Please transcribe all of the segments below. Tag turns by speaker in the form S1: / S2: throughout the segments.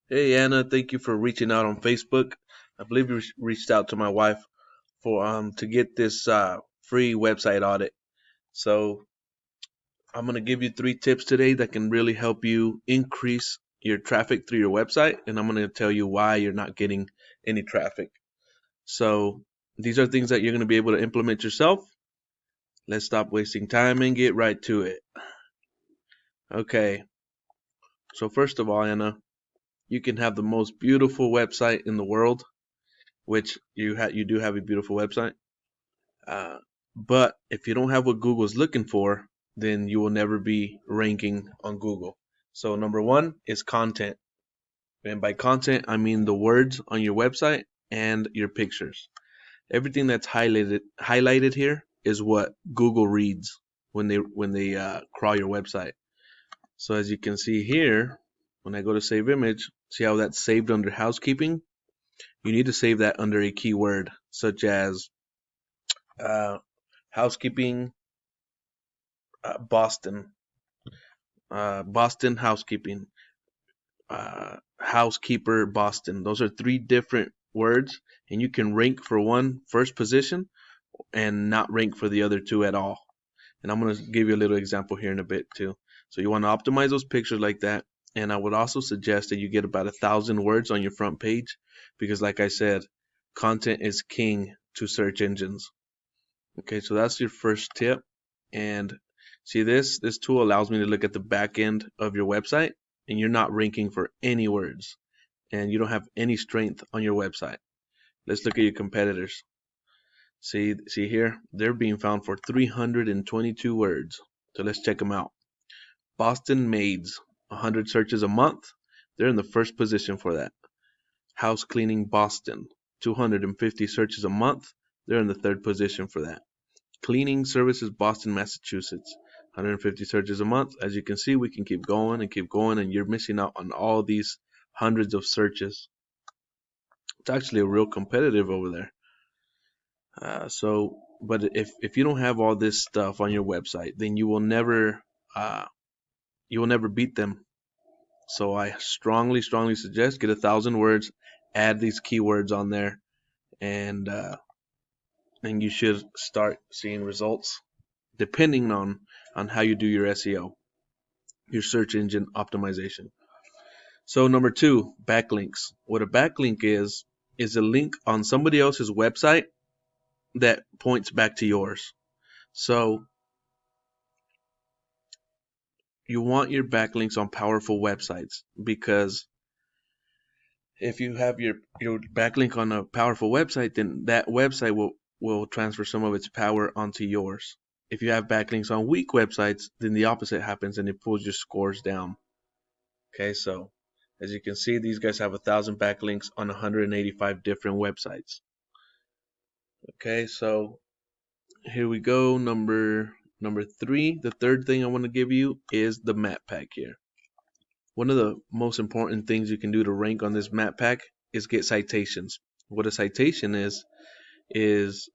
S1: Hey Anna, thank you for reaching out on Facebook. I believe you reached out to my wife for to get this free website audit. So I'm gonna give you 3 tips today that can really help you increase your traffic through your website, and I'm gonna tell you why you're not getting any traffic. So these are things that you're gonna be able to implement yourself. Let's stop wasting time and get right to it. Okay. So first of all, Anna, you can have the most beautiful website in the world, which you do have a beautiful website. Uh, but if you don't have what Google's looking for, then you will never be ranking on Google. So number one is content. And by content, I mean the words on your website and your pictures. Everything that's highlighted here is what Google reads when they crawl your website. So as you can see here, when I go to save image, see how that's saved under housekeeping? You need to save that under a keyword such as uh, housekeeping Boston, Boston housekeeping, housekeeper Boston. Those are 3 different words, and you can rank for one first position and not rank for the other 2 at all. And I'm going to give you a little example here in a bit too. So you want to optimize those pictures like that. And I would also suggest that you get about 1,000 words on your front page because, like I said, content is king to search engines. Okay, so that's your first tip. And see this tool allows me to look at the back end of your website, and you're not ranking for any words and you don't have any strength on your website. Let's look at your competitors. See here, they're being found for 322 words. So let's check them out. Boston maids, 100 searches a month. They're in the first position for that. House cleaning Boston, 250 searches a month. They're in the third position for that. Cleaning services Boston, Massachusetts, 150 searches a month. As you can see, we can keep going and keep going, and you're missing out on all these hundreds of searches. It's actually a real competitive over there. But if you don't have all this stuff on your website, then uh, you will never beat them. So I strongly suggest get 1,000 words, add these keywords on there, and you should start seeing results depending on how you do your SEO, your search engine optimization. So number 2, backlinks. What a backlink is a link on somebody else's website that points back to yours. So you want your backlinks on powerful websites because if you have your backlink on a powerful website, then that website will transfer some of its power onto yours. If you have backlinks on weak websites, then the opposite happens and it pulls your scores down. Okay, so as you can see, these guys have 1,000 backlinks on 185 different websites. Okay, so here we go. Number 3, the third thing I want to give you is the map pack here. One of the most important things you can do to rank on this map pack is get citations. What a citation is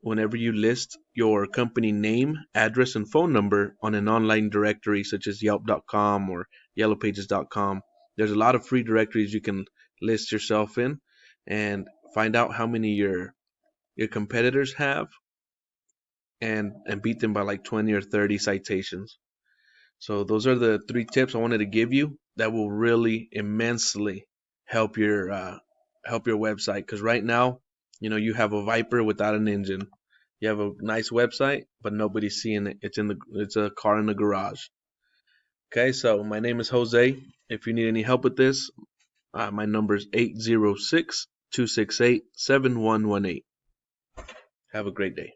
S1: whenever you list your company name, address, and phone number on an online directory such as Yelp.com or YellowPages.com. There's a lot of free directories you can list yourself in and find out how many your competitors have and beat them by like 20 or 30 citations. So those are the 3 tips I wanted to give you that will really immensely help your website. Because right now, you have a Viper without an engine. You have a nice website, but nobody's seeing it. It's a car in the garage. Okay, so my name is Jose. If you need any help with this, my number is 806-268-7118. Have a great day.